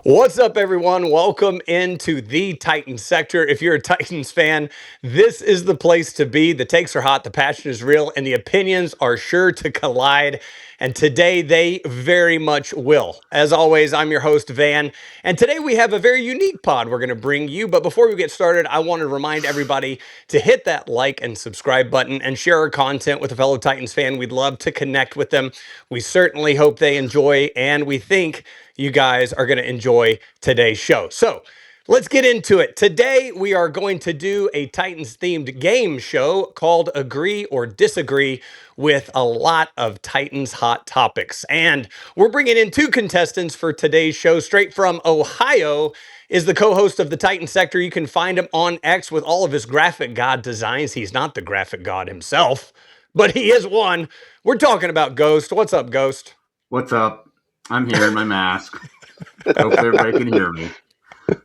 What's up, everyone? Welcome into the Titans sector. If you're a Titans fan, this is the place to be. The takes are hot, the passion is real, and the opinions are sure to collide. And today they very much will. As always, I'm your host, Van. And today we have a very unique pod we're going to bring you. But before we get started, I want to remind everybody to hit that like and subscribe button and share our content with a fellow Titans fan. We'd love to connect with them. We certainly hope they enjoy, and we think you guys are going to enjoy today's show. So let's get into it. Today, we are going to do a Titans themed game show called Agree or Disagree with a lot of Titans hot topics. And we're bringing in two contestants for today's show. Straight from Ohio is the co-host of the Titans sector. You can find him on X with all of his graphic god designs. He's not the graphic god himself, but he is one. We're talking about Ghost. What's up, Ghost? What's up? I'm here in my mask. Hope everybody can hear me.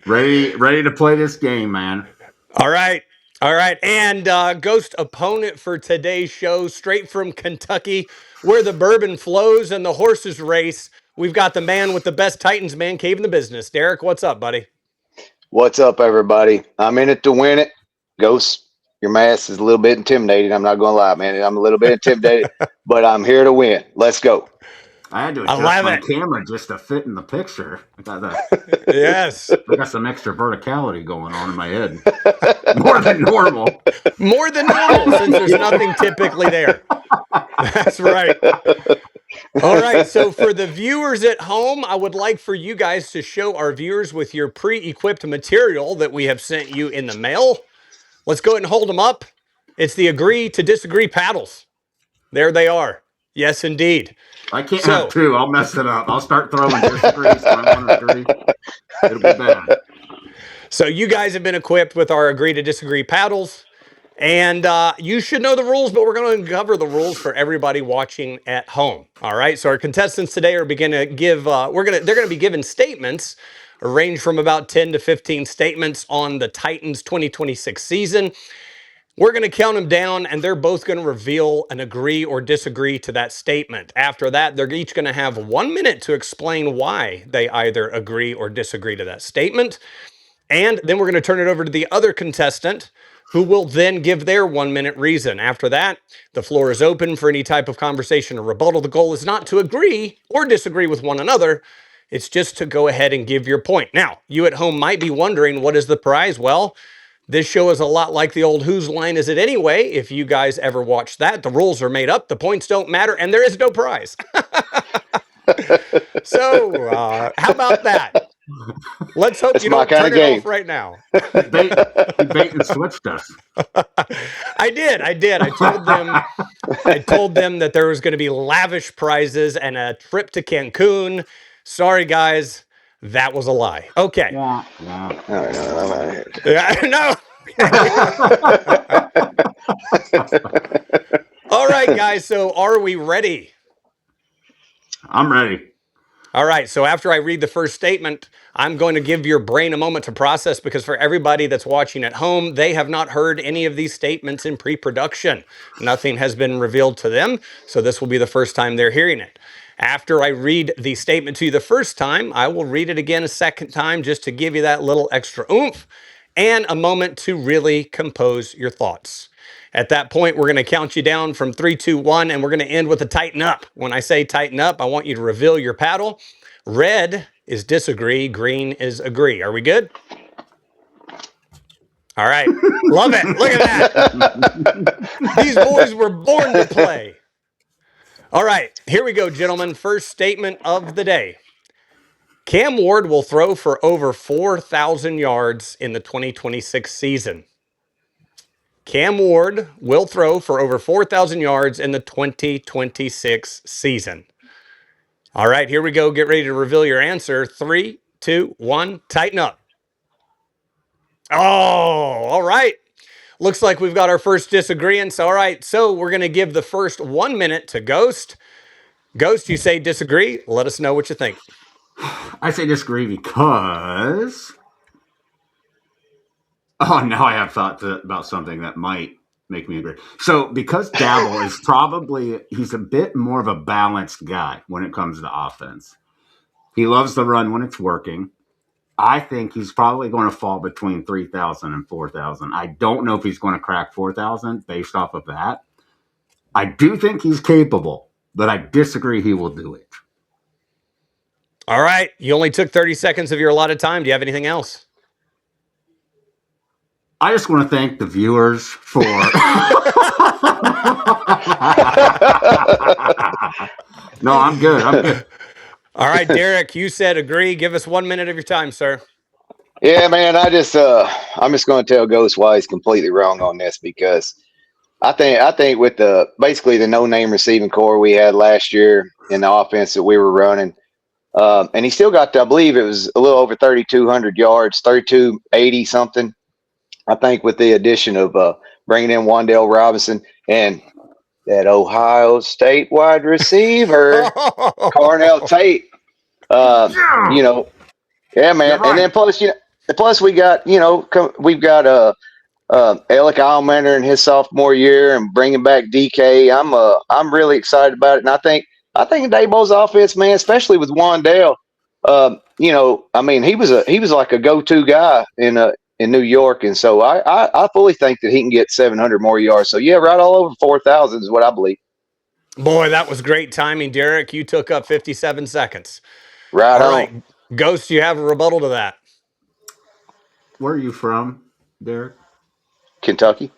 Ready to play this game, man. All right. And Ghost opponent for today's show, straight from Kentucky, where the bourbon flows and the horses race. We've got the man with the best Titans man cave in the business. Derek, what's up, buddy? What's up, everybody? I'm in it to win it. Ghost, your mask is a little bit intimidating. I'm not going to lie, man. I'm a little bit intimidated, but I'm here to win. Let's go. I had to adjust my camera just to fit in the picture. Yes. I got some extra verticality going on in my head. More than normal. More than normal, since there's nothing typically there. That's right. All right, so for the viewers at home, I would like for you guys to show our viewers with your pre-equipped material that we have sent you in the mail. Let's go ahead and hold them up. It's the Agree to Disagree paddles. There they are. Yes, indeed. I can't have two. I'll mess it up. I'll start throwing disagrees. So I want to agree. It'll be bad. So you guys have been equipped with our Agree to Disagree paddles. And you should know the rules, but we're going to cover the rules for everybody watching at home. All right. So our contestants today are going to give. They're going to be given statements, range from about 10 to 15 statements on the Titans 2026 season. We're going to count them down, and they're both going to reveal an agree or disagree to that statement. After that, they're each going to have 1 minute to explain why they either agree or disagree to that statement. And then we're going to turn it over to the other contestant, who will then give their 1 minute reason. After that, the floor is open for any type of conversation or rebuttal. The goal is not to agree or disagree with one another. It's just to go ahead and give your point. Now, you at home might be wondering, what is the prize? Well, this show is a lot like the old Whose Line Is It Anyway? If you guys ever watched that, the rules are made up, the points don't matter, and there is no prize. So, how about that? Let's hope you don't turn it off right now. Bait and switched us. I did. I told them that there was going to be lavish prizes and a trip to Cancun. Sorry, guys. That was a lie. Okay. No. All right, guys. So are we ready? I'm ready. All right. So after I read the first statement, I'm going to give your brain a moment to process, because for everybody that's watching at home, they have not heard any of these statements in pre-production. Nothing has been revealed to them. So this will be the first time they're hearing it. After I read the statement to you the first time, I will read it again a second time just to give you that little extra oomph and a moment to really compose your thoughts. At that point, we're going to count you down from 3, 2, 1, and we're going to end with a tighten up. When I say tighten up, I want you to reveal your paddle. Red is disagree, green is agree. Are we good? All right. Love it. Look at that. These boys were born to play. All right, here we go, gentlemen. First statement of the day. Cam Ward will throw for over 4,000 yards in the 2026 season. Cam Ward will throw for over 4,000 yards in the 2026 season. All right, here we go. Get ready to reveal your answer. 3, 2, 1, tighten up. Oh, all right. Looks like we've got our first disagreements. All right, so we're going to give the first 1 minute to Ghost. Ghost, you say disagree. Let us know what you think. I say disagree because... Oh, now I have thought about something that might make me agree. So because Dabble is he's a bit more of a balanced guy when it comes to offense. He loves the run when it's working. I think he's probably going to fall between 3,000 and 4,000. I don't know if he's going to crack 4,000 based off of that. I do think he's capable, but I disagree he will do it. All right. You only took 30 seconds of your allotted time. Do you have anything else? I just want to thank the viewers for. No, I'm good. I'm good. All right, Derek, you said agree. Give us 1 minute of your time, sir. Yeah, man. I'm just going to tell Ghost why he's completely wrong on this, because I think with basically the no name receiving core we had last year in the offense that we were running, and he still got, I believe it was a little over 3,200 yards, 3,280 something. I think with the addition of bringing in Wan'Dale Robinson and that Ohio State wide receiver, Carnell Tate. You know, yeah, man. Right. And then plus we got, we've got Alec Almander in his sophomore year and bringing back DK. I'm really excited about it, and I think Dabo's offense, man, especially with Wan'Dale. I mean, he was like a go-to guy in New York, and so I fully think that he can get 700 more yards. So yeah, right all over 4,000 is what I believe. Boy, that was great timing, Derek. You took up 57 seconds. Right All on. right, Ghost, you have a rebuttal to that. Where are you from, Derek? Kentucky.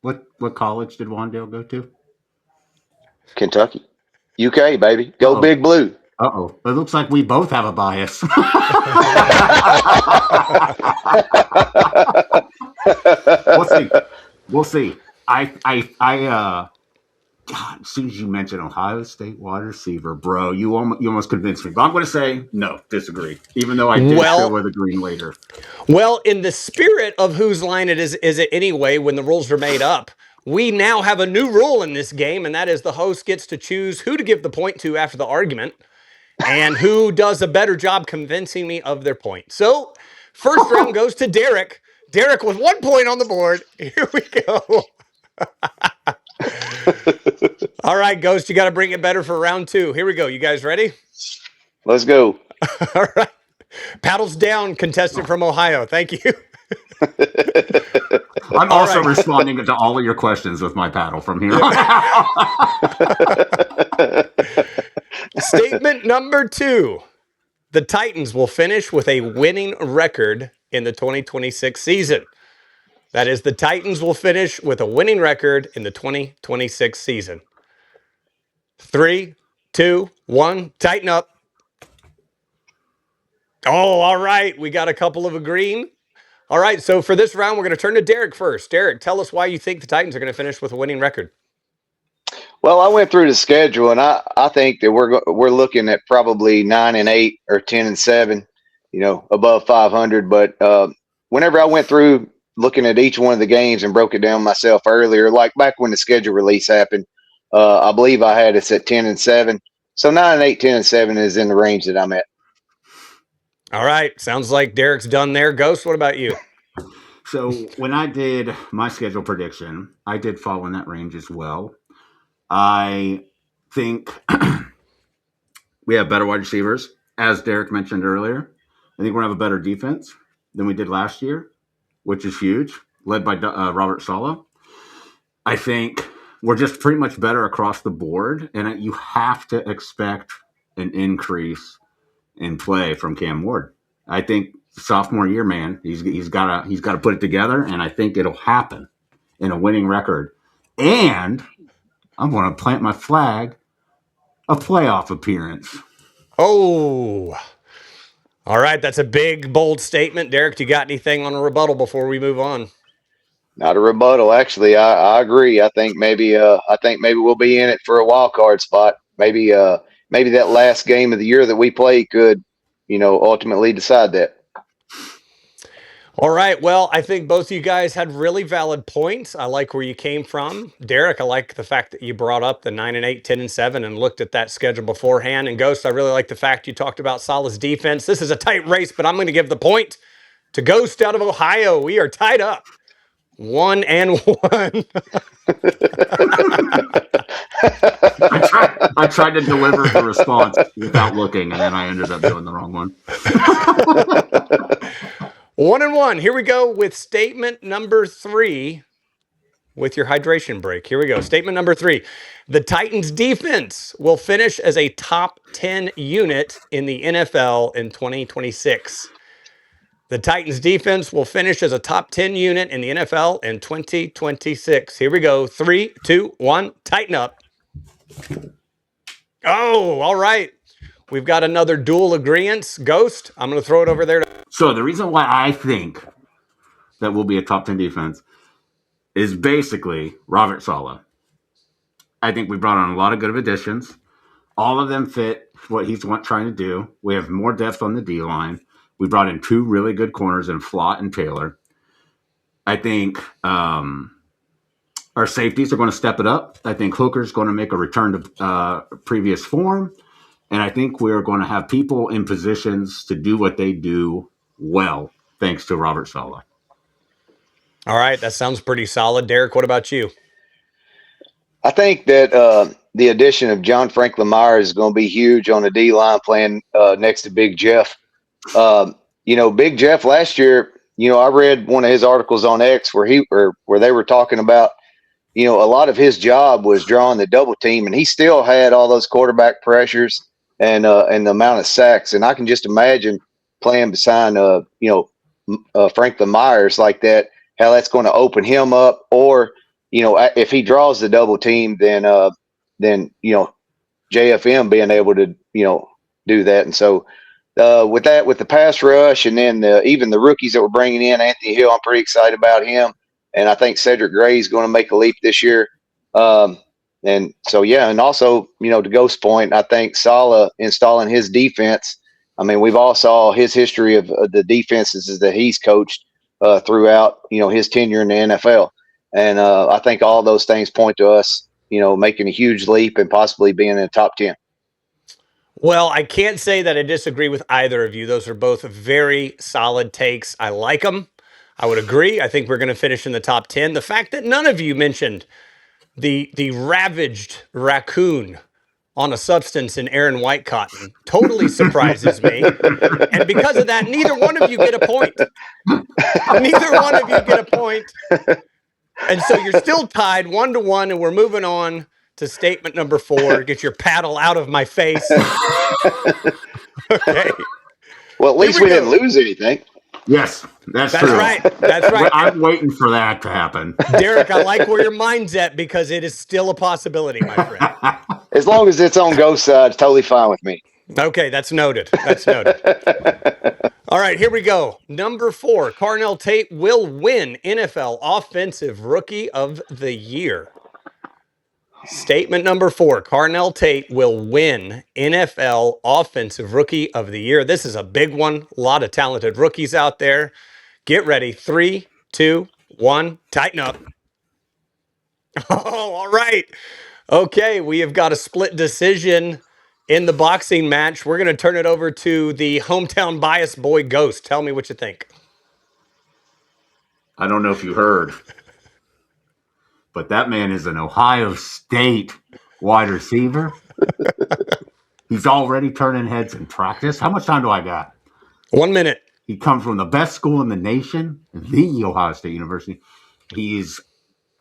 What college did Wan'Dale go to? Kentucky. UK, baby. Go Big Blue. Uh-oh. It looks like we both have a bias. We'll see. God, as soon as you mentioned Ohio State wide receiver, bro, you almost convinced me. But I'm going to say no, disagree. Even though I did go with the green later. Well, in the spirit of whose line it is it anyway, when the rules are made up, we now have a new rule in this game, and that is the host gets to choose who to give the point to after the argument and who does a better job convincing me of their point. So, first round goes to Derek. Derek with 1 point on the board. Here we go. All right, Ghost, you got to bring it better for round 2. Here we go. You guys ready? Let's go. All right. Paddles down, contestant from Ohio. Thank you. I'm also responding to all of your questions with my paddle from here. Statement number 2. The Titans will finish with a winning record in the 2026 season. That is, the Titans will finish with a winning record in the 2026 season. 3, 2, 1, tighten up. Oh, all right. We got a couple of agreeing. All right, so for this round, we're going to turn to Derek first. Derek, tell us why you think the Titans are going to finish with a winning record. Well, I went through the schedule, and I think that we're looking at probably 9-8 or 10-7, above 500. But whenever I went through looking at each one of the games and broke it down myself earlier, like back when the schedule release happened, I believe I had us at 10-7. So 9-8, 10-7 is in the range that I'm at. All right, sounds like Derek's done there. Ghost, what about you? So when I did my schedule prediction, I did fall in that range as well. I think we have better wide receivers, as Derek mentioned earlier. I think we're going to have a better defense than we did last year, which is huge, led by Robert Saleh. I think we're just pretty much better across the board, and you have to expect an increase in play from Cam Ward. I think sophomore year, man, he's got to put it together, and I think it'll happen in a winning record. And I'm going to plant my flag, a playoff appearance. Oh, all right. That's a big, bold statement. Derek, do you got anything on a rebuttal before we move on? Not a rebuttal. Actually, I agree. I think maybe we'll be in it for a wild card spot. Maybe that last game of the year that we play could, ultimately decide that. All right. Well, I think both of you guys had really valid points. I like where you came from. Derek, I like the fact that you brought up the 9-8, 10-7 and looked at that schedule beforehand. And Ghost, I really like the fact you talked about Saleh's defense. This is a tight race, but I'm going to give the point to Ghost out of Ohio. We are tied up 1-1. I tried to deliver the response without looking, and then I ended up doing the wrong one. 1-1. Here we go with statement number 3 with your hydration break. Here we go. Statement number 3. The Titans defense will finish as a top 10 unit in the NFL in 2026. The Titans defense will finish as a top 10 unit in the NFL in 2026. Here we go. 3, 2, 1. Tighten up. Oh, all right. We've got another dual agreement. Ghost, I'm going to throw it over there. So the reason why I think that we'll be a top 10 defense is basically Robert Saleh. I think we brought on a lot of good additions. All of them fit what he's trying to do. We have more depth on the D-line. We brought in 2 really good corners in Flott and Taylor. I think our safeties are going to step it up. I think Hooker's going to make a return to previous form. And I think we're going to have people in positions to do what they do well, thanks to Robert Saleh. All right, that sounds pretty solid. Derek, what about you? I think that the addition of John Franklin Myers is going to be huge on the D-line playing next to Big Jeff. Big Jeff last year, I read one of his articles on X where they were talking about, a lot of his job was drawing the double team, and he still had all those quarterback pressures and the amount of sacks. And I can just imagine playing beside, Franklin Myers like that, how that's going to open him up. Or, if he draws the double team, then JFM being able to, do that. And so with the pass rush, and then even the rookies that we're bringing in, Anthony Hill, I'm pretty excited about him. And I think Cedric Gray is going to make a leap this year. And so, and also, to Ghost's point, I think Saleh installing his defense. I mean, we've all saw his history of the defenses that he's coached throughout, his tenure in the NFL. And I think all those things point to us, making a huge leap and possibly being in the top 10. Well, I can't say that I disagree with either of you. Those are both very solid takes. I like them. I would agree. I think we're going to finish in the top 10. The fact that none of you mentioned the ravaged raccoon on a substance in Aaron White cotton totally surprises me. And because of that, neither one of you get a point. Neither one of you get a point. And so you're still tied 1-1, and we're moving on to statement number 4. Get your paddle out of my face. Okay. Well, at least we didn't lose anything. Yes, that's true. Right. That's right. I'm waiting for that to happen. Derek, I like where your mind's at, because it is still a possibility, my friend. As long as it's on Ghost's side, it's totally fine with me. Okay, that's noted. That's noted. All right, here we go. Number 4, Carnell Tate will win NFL Offensive Rookie of the Year. Statement number 4, Carnell Tate will win NFL Offensive Rookie of the Year. This is a big one. A lot of talented rookies out there. Get ready. 3, 2, 1. Tighten up. Oh, all right. Okay, we have got a split decision in the boxing match. We're going to turn it over to the hometown bias boy, Ghost. Tell me what you think. I don't know if you heard, but that man is an Ohio State wide receiver. He's already turning heads in practice. How much time do I got? 1 minute. He comes from the best school in the nation, the Ohio State University. He's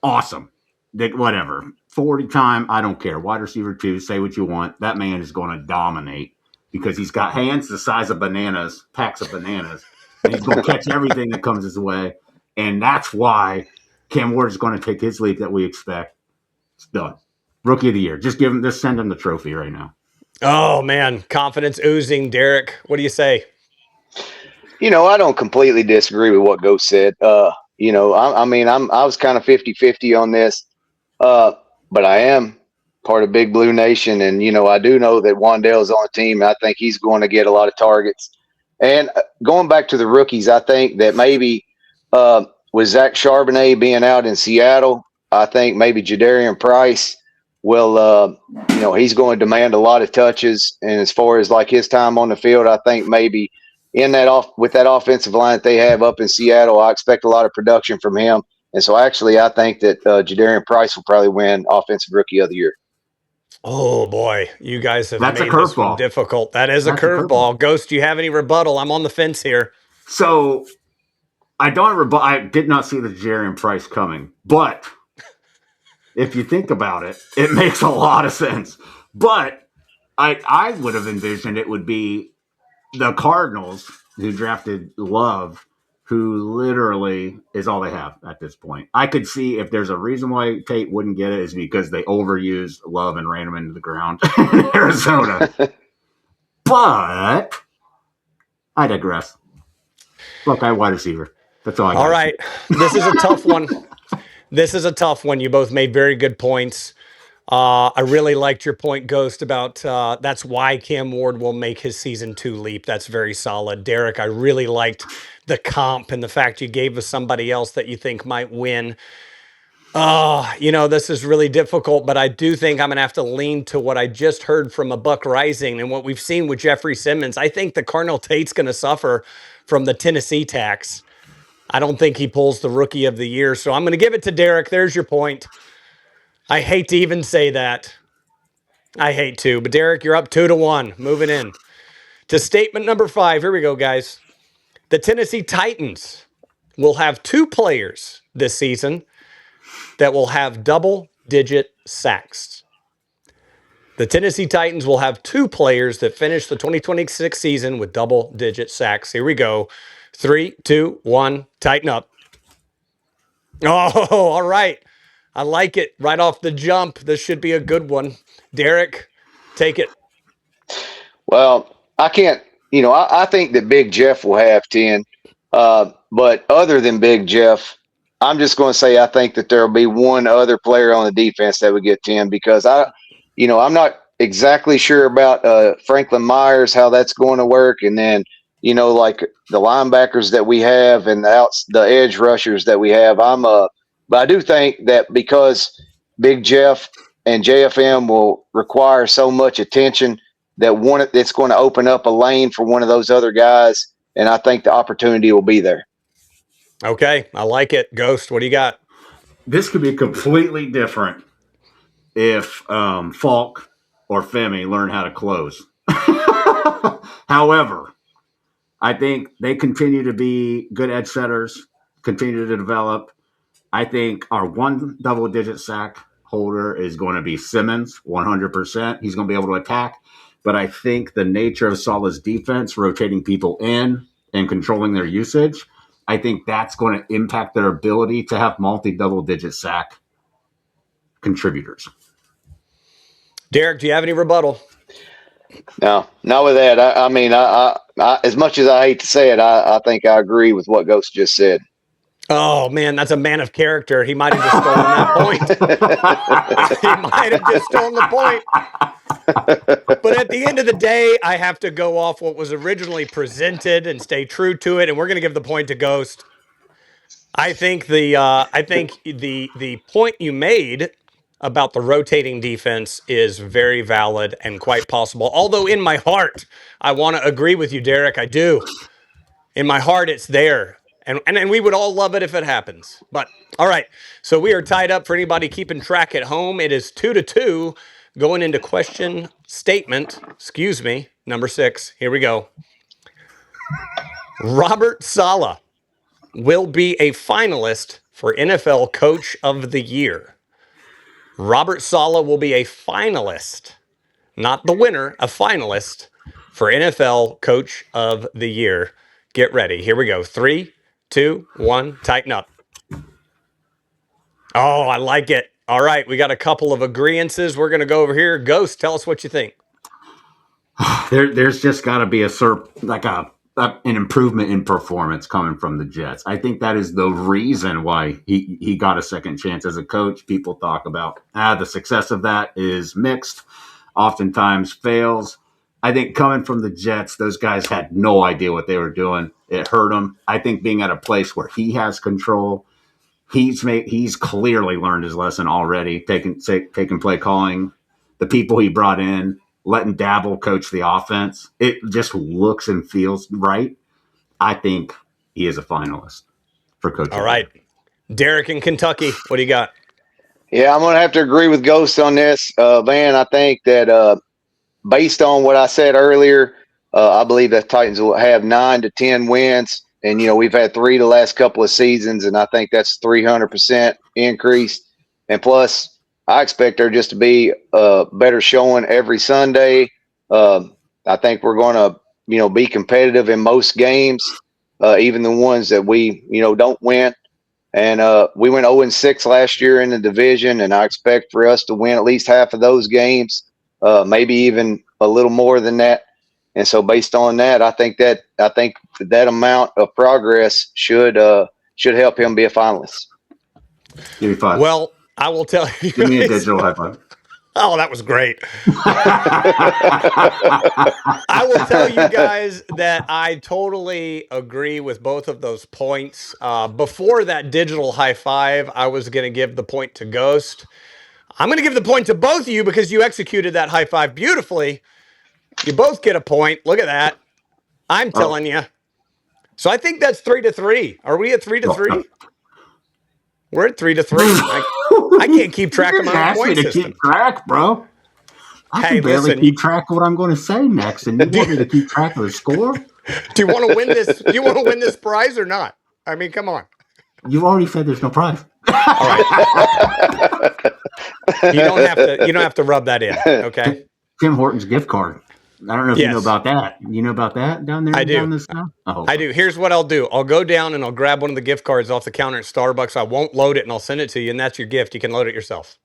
awesome. Whatever. 40 time, I don't care. Wide receiver 2, say what you want. That man is going to dominate because he's got hands the size of bananas, packs of bananas, and he's going to catch everything that comes his way. And that's why Cam Ward is going to take his leap that we expect. It's done. Rookie of the Year. Just send him the trophy right now. Oh, man. Confidence oozing. Derek, what do you say? I don't completely disagree with what Ghost said. I was kind of 50-50 on this. But I am part of Big Blue Nation, and I do know that Wan'Dale's on the team. I think he's going to get a lot of targets. And going back to the rookies, I think that maybe with Zach Charbonnet being out in Seattle, I think maybe Jadarian Price will, he's going to demand a lot of touches. And as far as like his time on the field, I think maybe with that offensive line that they have up in Seattle, I expect a lot of production from him. And so actually, I think that Jadarian Price will probably win Offensive Rookie of the Year. Oh boy, you guys have That's a made this one curveball. difficult. That is That's a a curveball. curveball. Ghost, do you have any rebuttal? I'm on the fence here. So I did not see the Jadarian Price coming, but if you think about it, it makes a lot of sense. But I would have envisioned it would be the Cardinals who drafted Love, who literally is all they have at this point. I could see if there's a reason why Tate wouldn't get it is because they overused Love and ran him into the ground in Arizona. But I digress. Buckeye wide receiver. That's all I got. All right. This is a tough one. This is a tough one. You both made very good points. I really liked your point, Ghost, about that's why Cam Ward will make his season 2 leap. That's very solid. Derek, I really liked the comp and the fact you gave us somebody else that you think might win. This is really difficult, but I do think I'm going to have to lean to what I just heard from a Buck Rising and what we've seen with Jeffrey Simmons. I think the Cardinal Tate's going to suffer from the Tennessee tax. I don't think he pulls the Rookie of the Year, so I'm going to give it to Derek. There's your point. I hate to even say that. I hate to, but Derek, you're up 2-1. Moving in to statement number 5. Here we go, guys. The Tennessee Titans will have 2 players this season that will have double-digit sacks. The Tennessee Titans will have 2 players that finish the 2026 season with double-digit sacks. Here we go. 3, 2, 1, tighten up. Oh, all right. I like it. Right off the jump. This should be a good one. Derek, take it. Well, I can't, I think that Big Jeff will have 10. But other than Big Jeff, I'm just going to say I think that there will be one other player on the defense that would get 10 because I'm not exactly sure about Franklin Myers, how that's going to work. And then, like the linebackers that we have and the edge rushers that we have, but I do think that because Big Jeff and JFM will require so much attention that it's going to open up a lane for one of those other guys. And I think the opportunity will be there. Okay, I like it. Ghost, what do you got? This could be completely different if Falk or Femi learn how to close. However, I think they continue to be good edge setters, continue to develop. I think our one double-digit sack holder is going to be Simmons, 100%. He's going to be able to attack. But I think the nature of Saleh's defense, rotating people in and controlling their usage, I think that's going to impact their ability to have multi-double-digit sack contributors. Derek, do you have any rebuttal? No, not with that. I mean, as much as I hate to say it, I think I agree with what Ghost just said. Oh, man, that's a man of character. He might have just stolen that point. He might have just stolen the point. But at the end of the day, I have to go off what was originally presented and stay true to it. And we're going to give the point to Ghost. I think the point you made about the rotating defense is very valid and quite possible. Although in my heart, I want to agree with you, Derek. I do. In my heart, it's there. And we would all love it if it happens. But all right. So we are tied up for anybody keeping track at home. It is 2-2 going into number 6. Here we go. Robert Saleh will be a finalist for NFL Coach of the Year. Robert Saleh will be a finalist, not the winner, a finalist for NFL Coach of the Year. Get ready. Here we go. 3, 2, 1, tighten up. Oh, I like it. All right, we got a couple of agreeances. We're going to go over here. Ghost, tell us what you think. There's just got to be an improvement in performance coming from the Jets. I think that is the reason why he got a second chance as a coach. People talk about the success of that is mixed, oftentimes fails. I think coming from the Jets, those guys had no idea what they were doing. It hurt them. I think being at a place where he has control, he's clearly learned his lesson already, taking play calling, the people he brought in, letting Dabble coach the offense. It just looks and feels right. I think he is a finalist for coach. All right. Derek in Kentucky, what do you got? Yeah, I'm gonna have to agree with Ghost on this, Van. I think that based on what I said earlier, I believe that Titans will have 9 to 10 wins, and we've had 3 the last couple of seasons, and I think that's 300% increase. And plus, I expect there just to be a better showing every Sunday. I think we're going to be competitive in most games, even the ones that we don't win. And we went 0-6 last year in the division, and I expect for us to win at least half of those games, maybe even a little more than that. And so, based on that, I think that amount of progress should help him be a finalist. Give me 5. Well, I will tell you. Give me a digital high five. Oh, that was great. I will tell you guys that I totally agree with both of those points. Before that digital high five, I was going to give the point to Ghost. I'm going to give the point to both of you because you executed that high five beautifully. You both get a point. Look at that. I'm telling you. So I think that's 3-3. Are we at 3-3? We're at 3-3. I can't keep track of my own point system. Keep track, bro. I can barely keep track of what I'm going to say next, and you want me to keep track of the score? Do you want to win this? Do you want to win this prize or not? I mean, come on. You've already said there's no prize. All right. You don't have to rub that in, okay? Tim Hortons gift card. I don't know if you know about that. You know about that down there? I do. Down this now? Oh, I do. Here's what I'll do. I'll go down and I'll grab one of the gift cards off the counter at Starbucks. I won't load it and I'll send it to you, and that's your gift. You can load it yourself.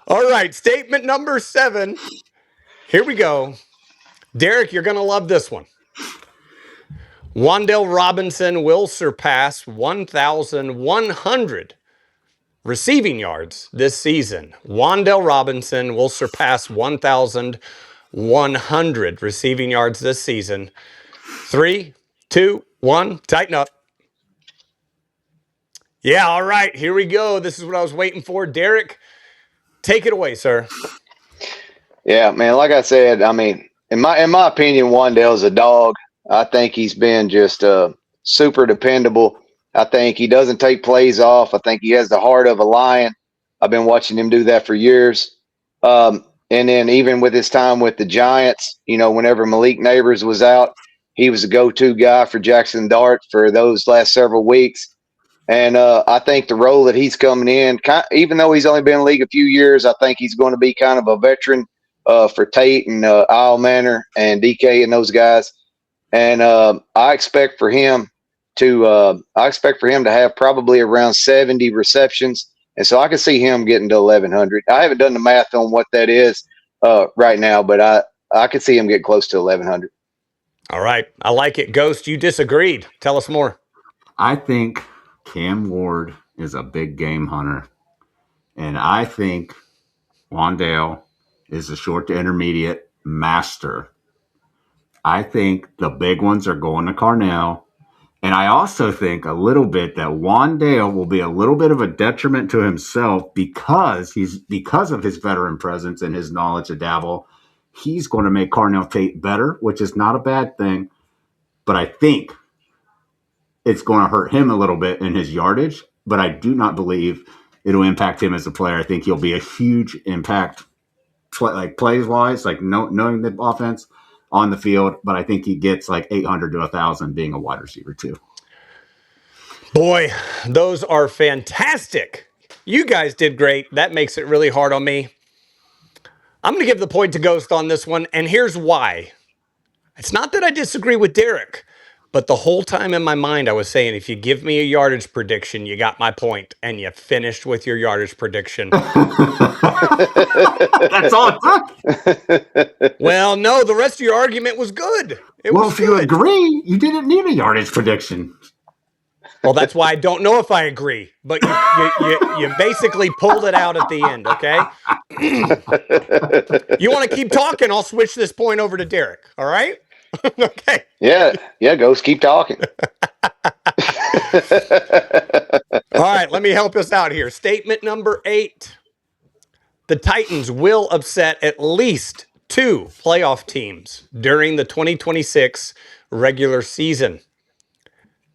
All right. Statement number 7. Here we go. Derek, you're going to love this one. Wan'Dale Robinson will surpass 1,100 receiving yards this season. Wan'Dale Robinson will surpass 1,100 receiving yards this season. 3, 2, 1, tighten up. Yeah, all right, here we go. This is what I was waiting for. Derek, take it away, sir. Yeah, man, like I said, I mean, in my opinion, Wan'Dale's a dog. I think he's been just super dependable. I think he doesn't take plays off. I think he has the heart of a lion. I've been watching him do that for years. And then even with his time with the Giants, whenever Malik Neighbors was out, he was a go-to guy for Jackson Dart for those last several weeks. And I think the role that he's coming in, even though he's only been in the league a few years, I think he's going to be kind of a veteran for Tate and Isle Manor and DK and those guys. And I expect for him to have probably around 70 receptions. And so I can see him getting to 1,100. I haven't done the math on what that is right now, but I could see him get close to 1,100. All right. I like it. Ghost, you disagreed. Tell us more. I think Cam Ward is a big game hunter. And I think Wan'Dale is a short to intermediate master. I think the big ones are going to Carnell. And I also think a little bit that Wan'Dale will be a little bit of a detriment to himself because of his veteran presence and his knowledge of Dabble. He's going to make Carnell Tate better, which is not a bad thing. But I think it's going to hurt him a little bit in his yardage. But I do not believe it'll impact him as a player. I think he'll be a huge impact, like plays-wise, like knowing the offense on the field, but I think he gets like 800 to 1,000 being a wide receiver too. Boy, those are fantastic. You guys did great. That makes it really hard on me. I'm going to give the point to Ghost on this one, and here's why. It's not that I disagree with Derek, but the whole time in my mind I was saying, if you give me a yardage prediction, you got my point, and you finished with your yardage prediction. That's all it took. Well, no, the rest of your argument was good. If you agree, you didn't need a yardage prediction. Well, that's why I don't know if I agree, but you basically pulled it out at the end, okay? You want to keep talking, I'll switch this point over to Derek, all right? Okay. Yeah, Ghost, keep talking. All right, let me help us out here. Statement number 8. The Titans will upset at least 2 playoff teams during the 2026 regular season.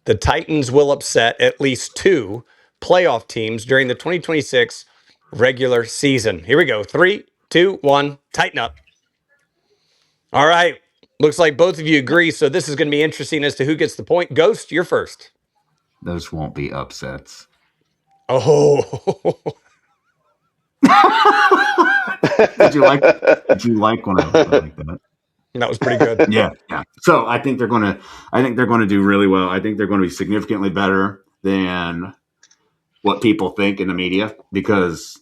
The Titans will upset at least 2 playoff teams during the 2026 regular season. Here we go. 3, 2, 1, tighten up. All right. Looks like both of you agree, so this is going to be interesting as to who gets the point. Ghost, you're first. Those won't be upsets. Oh. Did you like when I like that? That was pretty good. Yeah. So I think they're going to do really well. I think they're going to be significantly better than what people think in the media, because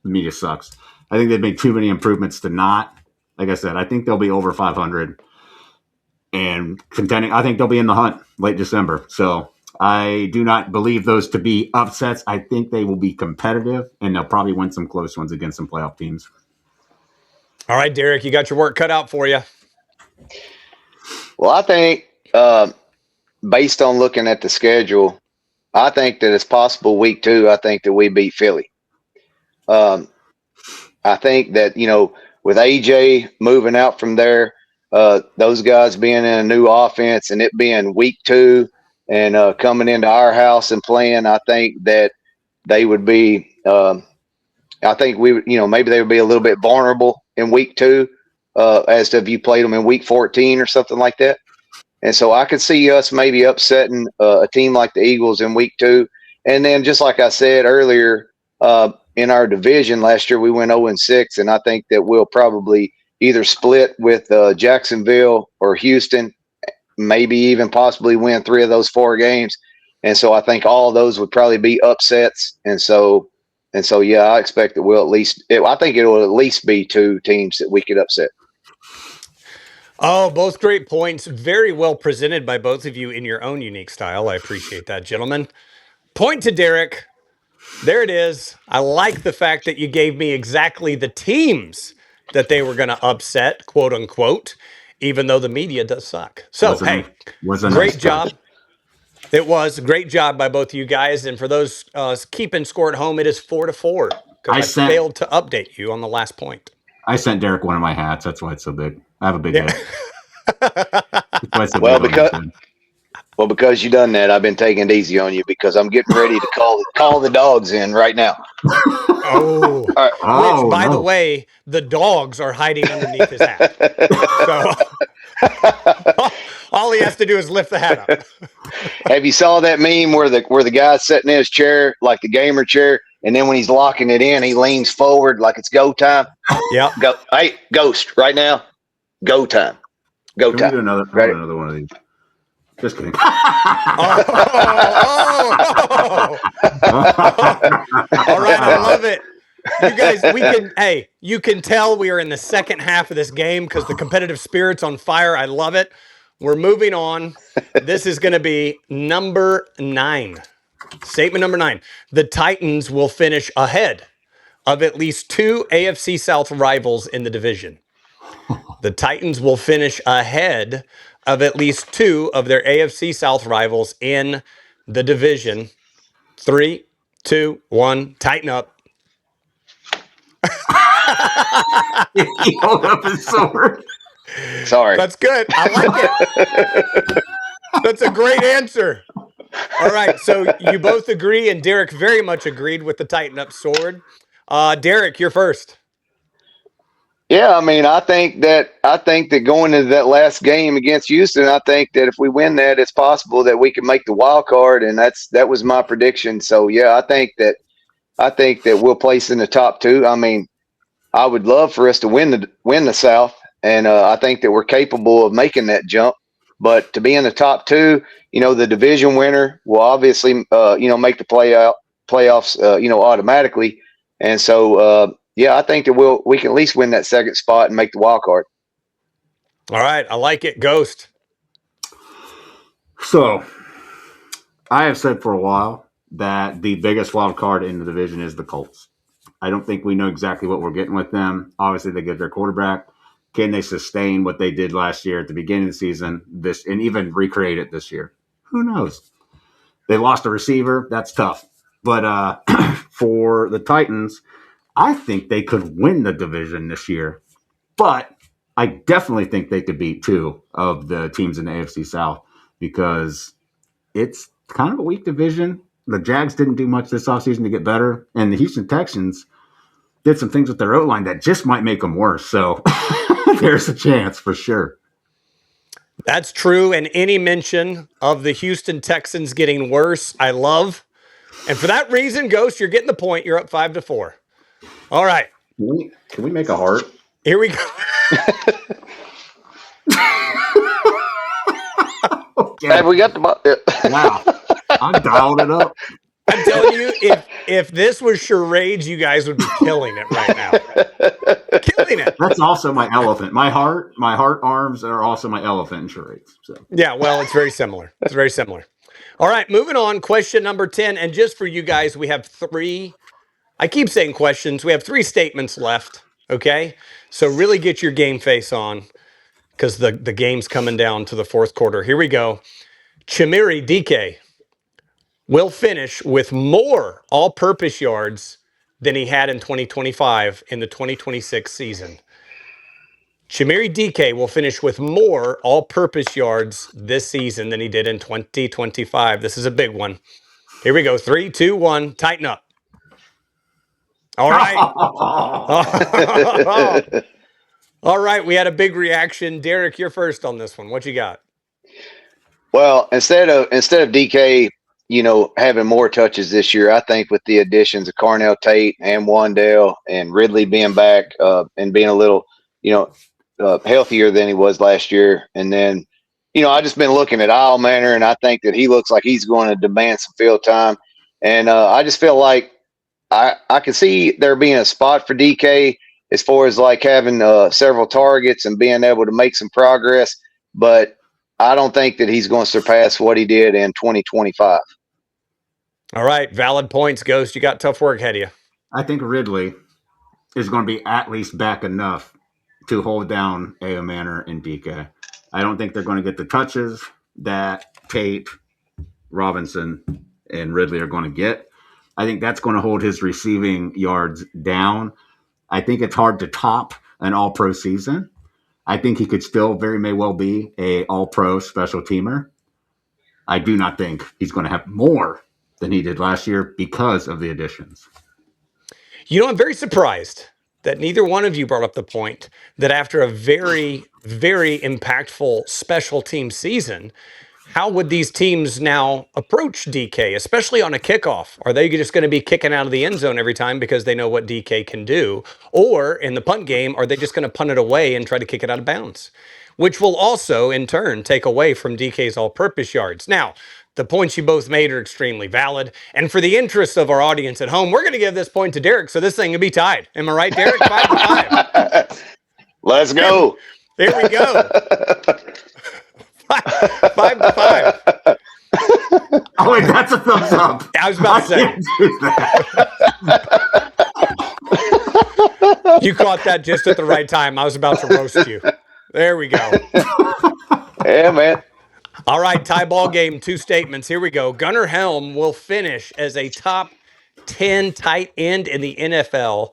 the media sucks. I think they've made too many improvements to not. Like I said, I think they'll be over 500 and contending. I think they'll be in the hunt late December. So I do not believe those to be upsets. I think they will be competitive, and they'll probably win some close ones against some playoff teams. All right, Derek, you got your work cut out for you. Well, I think based on looking at the schedule, I think that it's possible week 2. I think that we beat Philly. I think that, with AJ moving out from there, those guys being in a new offense and it being week 2 and coming into our house and playing, I think that they would be, I think maybe they would be a little bit vulnerable in week 2 as to if you played them in week 14 or something like that. And so I could see us maybe upsetting a team like the Eagles in week 2. And then just like I said earlier, in our division last year, we went 0-6, and I think that we'll probably either split with Jacksonville or Houston, maybe even possibly win 3 of those 4 games. And so I think all of those would probably be upsets. And so, yeah, I expect that I think it will at least be 2 teams that we could upset. Oh, both great points. Very well presented by both of you in your own unique style. I appreciate that, gentlemen. Point to Derek. There it is. I like the fact that you gave me exactly the teams that they were going to upset, quote unquote, even though the media does suck. So, great job. It was a great job by both of you guys. And for those keeping score at home, it is 4-4. Because I failed to update you on the last point. I sent Derek one of my hats. That's why it's so big. I have a big head. Because you done that, I've been taking it easy on you because I'm getting ready to call the dogs in right now. Oh, right. Which, by the way, the dogs are hiding underneath his hat. So all he has to do is lift the hat up. Have you saw that meme where the guy's sitting in his chair, like the gamer chair, and then when he's locking it in, he leans forward like it's go time? Yeah. Go. Hey, Ghost, right now, go time. Go time. Do another one of these. Just kidding. All right, I love it. You guys, you can tell we are in the second half of this game because the competitive spirit's on fire. I love it. We're moving on. This is going to be number 9. Statement number 9. The Titans will finish ahead of at least 2 AFC South rivals in the division. The Titans will finish ahead of at least 2 of their AFC South rivals in the division. 3, 2, 1, tighten up. He held up his sword. Sorry. That's good. I like it. That's a great answer. All right, so you both agree, and Derek very much agreed with the tighten up sword. Derek, you're first. Yeah, I mean, I think that going into that last game against Houston, I think that if we win that, it's possible that we can make the wild card, and that was my prediction. So yeah, I think that we'll place in the top 2. I mean, I would love for us to win the South, and I think that we're capable of making that jump. But to be in the top 2, the division winner will obviously make the playoffs, automatically, and so. Yeah, I think that we can at least win that second spot and make the wild card. All right, I like it. Ghost. So, I have said for a while that the biggest wild card in the division is the Colts. I don't think we know exactly what we're getting with them. Obviously, they get their quarterback. Can they sustain what they did last year at the beginning of the season, and even recreate it this year? Who knows? They lost a receiver. That's tough. But for the Titans, I think they could win the division this year, but I definitely think they could beat two of the teams in the AFC South because it's kind of a weak division. The Jags didn't do much this offseason to get better, and the Houston Texans did some things with their O-line that just might make them worse. So there's a chance for sure. That's true. And any mention of the Houston Texans getting worse, I love. And for that reason, Ghost, you're getting the point. You're up 5-4. All right. Can we make a heart? Here we go. Okay. Hey, we got the Wow. I dialed it up. I'm telling you, if this was charades, you guys would be killing it right now. Killing it. That's also my elephant. My heart arms are also my elephant in charades. So Yeah, well, it's very similar. It's very similar. All right, moving on. Question number 10. And just for you guys, we have three. I keep saying questions. We have three statements left. Okay. So really get your game face on because the game's coming down to the fourth quarter. Here we go. Chimere DK will finish with more all-purpose yards than he had in 2025 in the 2026 season. Chimere DK will finish with more all-purpose yards this season than he did in 2025. This is a big one. Here we go. 3, 2, 1. Tighten up. All right. All right. We had a big reaction. Derek, you're first on this one. What you got? Well, instead of DK, having more touches this year, I think with the additions of Carnell Tate and Wandale and Ridley being back and being a little, healthier than he was last year. And then, I just been looking at Isle Manor, and I think that he looks like he's going to demand some field time. And I just feel like I can see there being a spot for DK as far as like having several targets and being able to make some progress. But I don't think that he's going to surpass what he did in 2025. All right. Valid points, Ghost. You got tough work ahead of you. I think Ridley is going to be at least back enough to hold down A.O. Manor and DK. I don't think they're going to get the touches that Tate, Robinson, and Ridley are going to get. I think that's going to hold his receiving yards down. I think it's hard to top an all-pro season. I think he could still very may well be a all-pro special teamer. I do not think he's going to have more than he did last year because of the additions. I'm very surprised that neither one of you brought up the point that after a very, very impactful special team season, how would these teams now approach DK, especially on a kickoff? Are they just going to be kicking out of the end zone every time because they know what DK can do? Or in the punt game, are they just going to punt it away and try to kick it out of bounds? Which will also, in turn, take away from DK's all-purpose yards. Now, the points you both made are extremely valid. And for the interest of our audience at home, we're going to give this point to Derek, so this thing can be tied. Am I right, Derek? 5-5. Let's go. Here we go. 5-5. Oh, wait, that's a thumbs up. I was about to say. Can't do that. You caught that just at the right time. I was about to roast you. There we go. Yeah, man. All right, tie ball game, two statements. Here we go. Gunnar Helm will finish as a top 10 tight end in the NFL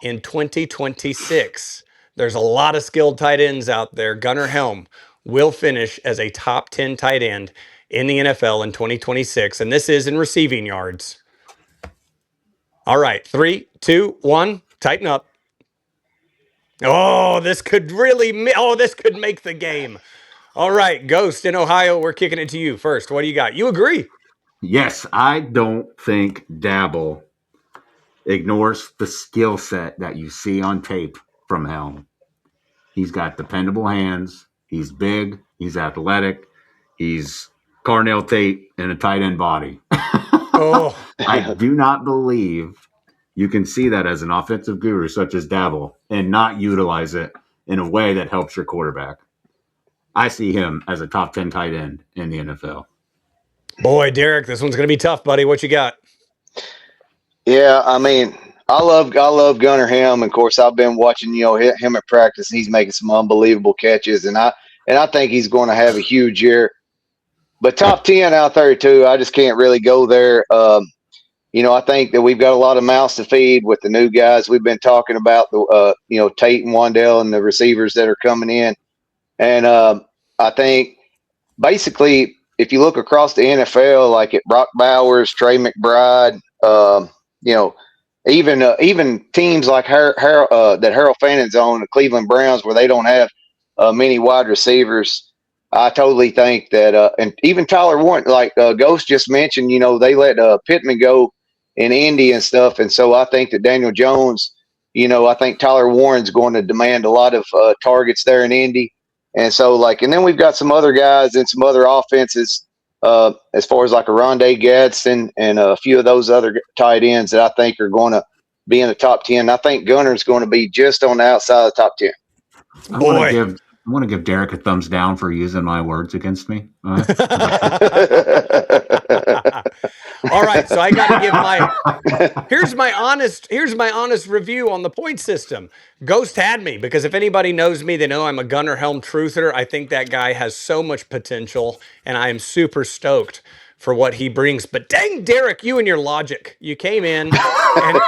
in 2026. There's a lot of skilled tight ends out there. Gunnar Helm will finish as a top 10 tight end in the NFL in 2026, and this is in receiving yards. All right, 3, 2, 1, tighten up. Oh, this could make the game. All right, Ghost in Ohio, we're kicking it to you first. What do you got? You agree? Yes, I don't think Dabble ignores the skill set that you see on tape from Helm. He's got dependable hands. He's big. He's athletic. He's Carnell Tate in a tight end body. Oh, I do not believe you can see that as an offensive guru such as Dabble and not utilize it in a way that helps your quarterback. I see him as a top 10 tight end in the NFL. boy, Derek, this one's going to be tough, buddy. What you got? Yeah, I mean, I love Gunnar Helm. Of course, I've been watching him at practice, and he's making some unbelievable catches, and I think he's going to have a huge year. But top 10 out there too, I just can't really go there. I think that we've got a lot of mouths to feed with the new guys. We've been talking about Tate and Wandell and the receivers that are coming in, and I think basically if you look across the NFL, like at Brock Bowers, Trey McBride, you know, even teams like that Harold Fannon's on, the Cleveland Browns, where they don't have many wide receivers. I totally think that, and even Tyler Warren, like Ghost just mentioned, they let Pittman go in Indy and stuff, and so I think that Daniel Jones, I think Tyler Warren's going to demand a lot of targets there in Indy, and so and then we've got some other guys and some other offenses as far as like a Rondé Gadsden and a few of those other tight ends that I think are going to be in the top 10. I think Gunner's going to be just on the outside of the top 10. I want to give Derek a thumbs down for using my words against me. All right, so I got to give here's my honest review on the point system. Ghost had me because if anybody knows me, they know I'm a Gunner Helm truther. I think that guy has so much potential, and I am super stoked for what he brings. But dang, Derek, you and your logic, you came in and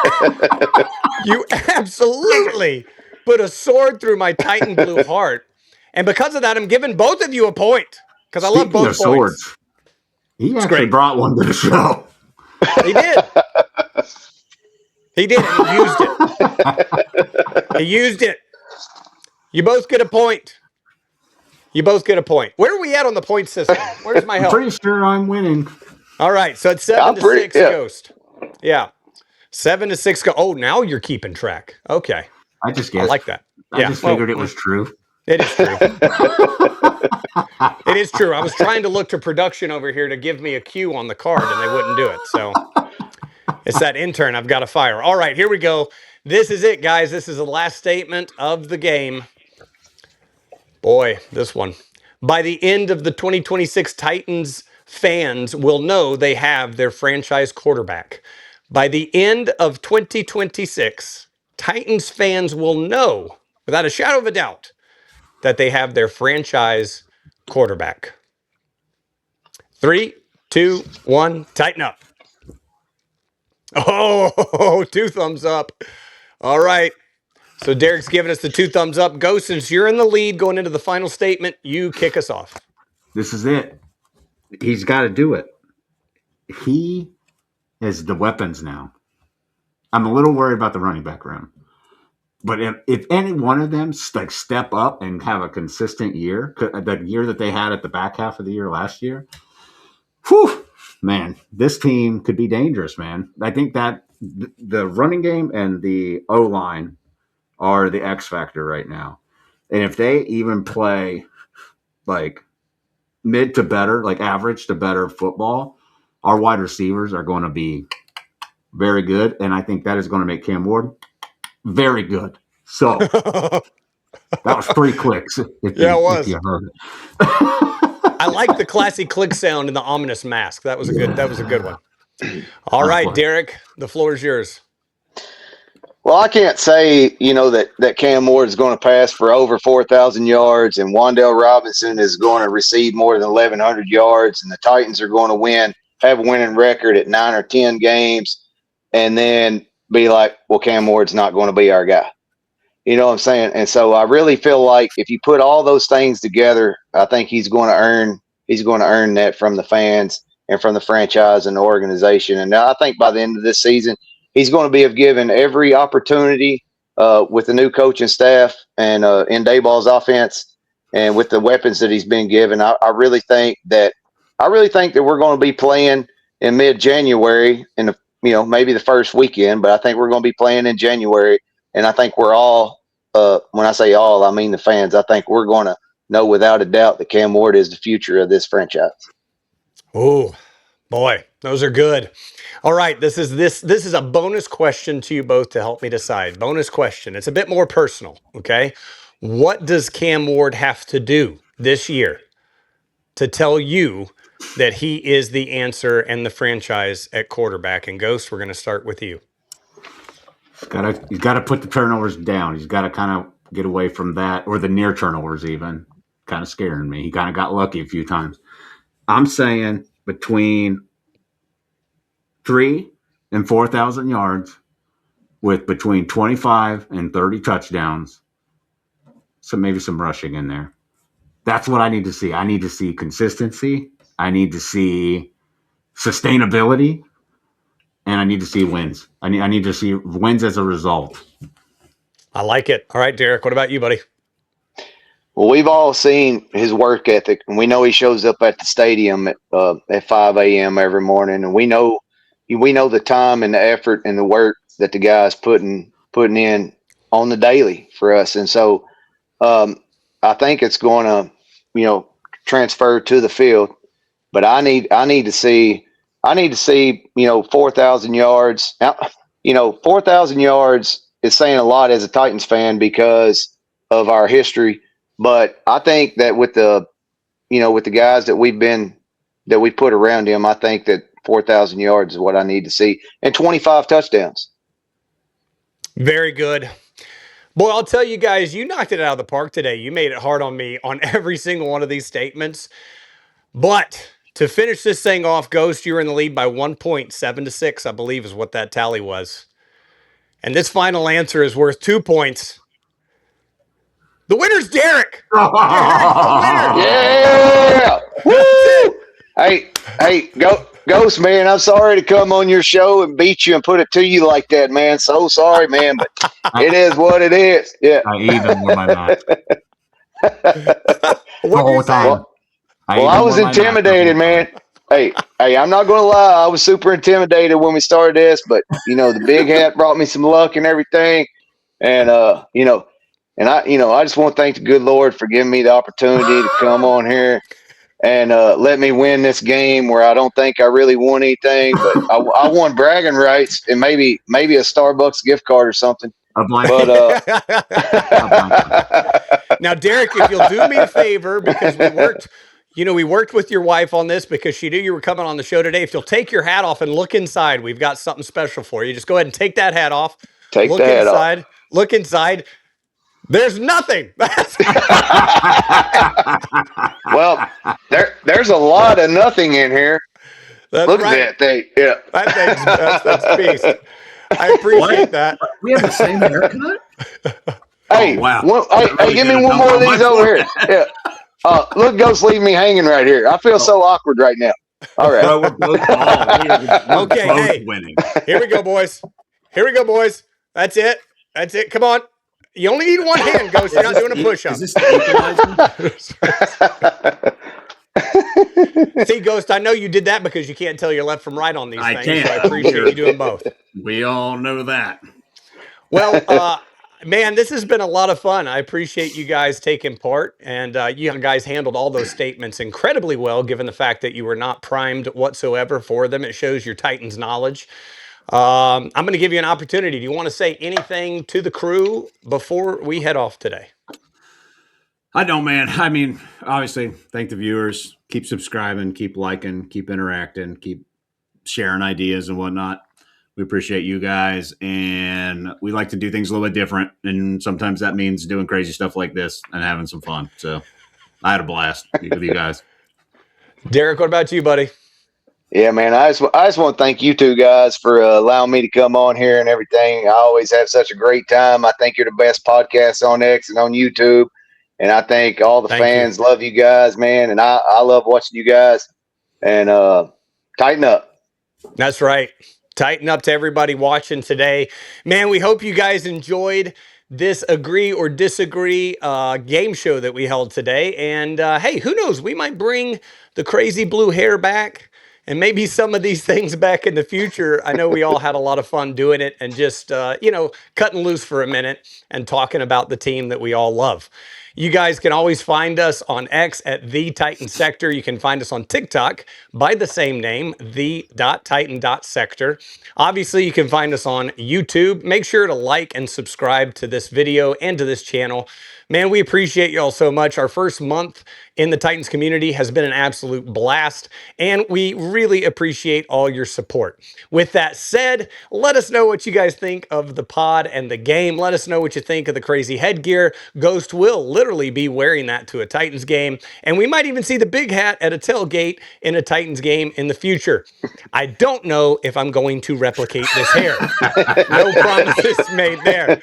you absolutely put a sword through my Titan blue heart. And because of that, I'm giving both of you a point because I love both points. Swords, he actually brought one to the show. He did. He did. And he used it. He used it. You both get a point. Where are we at on the point system? Where's my help? I'm pretty sure I'm winning. All right. So it's 7-6 Ghost. Yeah. 7-6. Oh, now you're keeping track. Okay. I just guessed. I like that. I just figured it was true. It is true. It is true. I was trying to look to production over here to give me a cue on the card, and they wouldn't do it. So it's that intern I've got to fire. All right, here we go. This is it, guys. This is the last statement of the game. Boy, this one. By the end of the 2026, Titans fans will know they have their franchise quarterback. By the end of 2026, Titans fans will know, without a shadow of a doubt, that they have their franchise quarterback. 3, 2, 1, tighten up. Oh, 2 thumbs up. All right. So Derek's giving us the 2 thumbs up. Ghost, since you're in the lead going into the final statement, you kick us off. This is it. He's got to do it. He has the weapons now. I'm a little worried about the running back room. But if any one of them step up and have a consistent year, the year that they had at the back half of the year last year, whew, man, this team could be dangerous, man. I think that the running game and the O-line are the X factor right now. And if they even play like mid to better, like average to better football, our wide receivers are going to be very good. And I think that is going to make Cam Ward very good. So that was 3 clicks. If you heard it. I like the classy click sound and the ominous mask. That was a good one. All right, Derek, the floor is yours. Well, I can't say, that Cam Ward is going to pass for over 4,000 yards and Wandell Robinson is going to receive more than 1,100 yards and the Titans are going to have a winning record at 9 or 10 games and then be like, well, Cam Ward's not going to be our guy. You know what I'm saying? And so I really feel like if you put all those things together, I think he's going to earn that from the fans and from the franchise and the organization. And I think by the end of this season, he's going to be given every opportunity with the new coaching staff and in Dayball's offense and with the weapons that he's been given. I really think that we're going to be playing in mid-January in maybe the first weekend, but I think we're going to be playing in January. And I think we're all, when I say all, I mean the fans. I think we're going to know without a doubt that Cam Ward is the future of this franchise. Oh, boy, those are good. All right, this is a bonus question to you both to help me decide. Bonus question. It's a bit more personal, okay? What does Cam Ward have to do this year to tell you that he is the answer and the franchise at quarterback? And Ghost, we're going to start with you. He's got to put the turnovers down. He's got to kind of get away from that, or the near turnovers even. Kind of scaring me. He kind of got lucky a few times. I'm saying between 3 and 4,000 yards with between 25 and 30 touchdowns. So maybe some rushing in there. That's what I need to see. I need to see consistency. I need to see sustainability. And I need to see wins. I need to see wins as a result. I like it. All right, Derek, what about you, buddy? Well, we've all seen his work ethic, and we know he shows up at the stadium at 5 a.m. every morning, and we know the time and the effort and the work that the guy's putting in on the daily for us. And so I think it's going to, transfer to the field. But I need to see 4,000 yards. Now, 4,000 yards is saying a lot as a Titans fan because of our history. But I think that with the guys that we put around him, I think that 4,000 yards is what I need to see, and 25 touchdowns. Very good. Boy, I'll tell you guys, you knocked it out of the park today. You made it hard on me on every single one of these statements. But to finish this thing off, Ghost, you're in the lead by 1.7-6, I believe is what that tally was. And this final answer is worth 2 points. The winner's Derek. Derek's the winner. Yeah. Woo! Hey, Ghost, man, I'm sorry to come on your show and beat you and put it to you like that, man. So sorry, man, but it is what it is. Yeah. I even wore my mask. What whole you say? time. I was intimidated, man. Hey, I'm not going to lie. I was super intimidated when we started this, but, the big hat brought me some luck and everything. And, I just want to thank the good Lord for giving me the opportunity to come on here and let me win this game where I don't think I really won anything, but I won bragging rights and maybe a Starbucks gift card or something. But now, Derek, if you'll do me a favor, because we worked with your wife on this because she knew you were coming on the show today. If you'll take your hat off and look inside, we've got something special for you. Just go ahead and take that hat off. Look inside. Look inside. There's nothing. Well, there's a lot of nothing in here. Look at that thing. Yeah. That's beast. I appreciate that. We have the same haircut? Hey, wow. Hey, give me one more of these over here. Yeah. Look, Ghost leaving me hanging right here. I feel so awkward right now. All right. Bro, we're both okay, hey. Winning. Here we go, boys. That's it. Come on. You only need one hand, Ghost. You're not doing a push-up. Is this the equalizer? See, Ghost, I know you did that because you can't tell your left from right on these things. Can't. So I appreciate you doing both. We all know that. Well, man, this has been a lot of fun. I appreciate you guys taking part. And you guys handled all those statements incredibly well, given the fact that you were not primed whatsoever for them. It shows your Titans knowledge. I'm going to give you an opportunity. Do you want to say anything to the crew before we head off today? I don't, man. I mean, obviously, thank the viewers. Keep subscribing, keep liking, keep interacting, keep sharing ideas and whatnot. We appreciate you guys, and we like to do things a little bit different, and sometimes that means doing crazy stuff like this and having some fun. So I had a blast with you guys. Derek, what about you, buddy? Yeah, man, I just want to thank you two guys for allowing me to come on here and everything. I always have such a great time. I think you're the best podcast on X and on YouTube. And I think all the fans love you guys, man. And I love watching you guys. And tighten up. That's right. Tighten up to everybody watching today. Man, we hope you guys enjoyed this agree or disagree game show that we held today. And hey, who knows? We might bring the crazy blue hair back. And maybe some of these things back in the future. I know we all had a lot of fun doing it and just, cutting loose for a minute and talking about the team that we all love. You guys can always find us on X at The Titan Sector. You can find us on TikTok by the same name, the.titan.sector. Obviously, you can find us on YouTube. Make sure to like and subscribe to this video and to this channel. Man, we appreciate y'all so much. Our first month in the Titans community has been an absolute blast, and we really appreciate all your support. With that said, let us know what you guys think of the pod and the game. Let us know what you think of the crazy headgear. Ghost will literally be wearing that to a Titans game, and we might even see the big hat at a tailgate in a Titans game in the future. I don't know if I'm going to replicate this hair. No promises made there.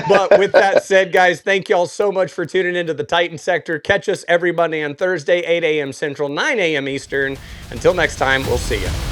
But with that said, guys, thank you all so much for tuning into the Titan Sector. Catch us every Monday and Thursday, 8 a.m. Central, 9 a.m. Eastern. Until next time, we'll see you.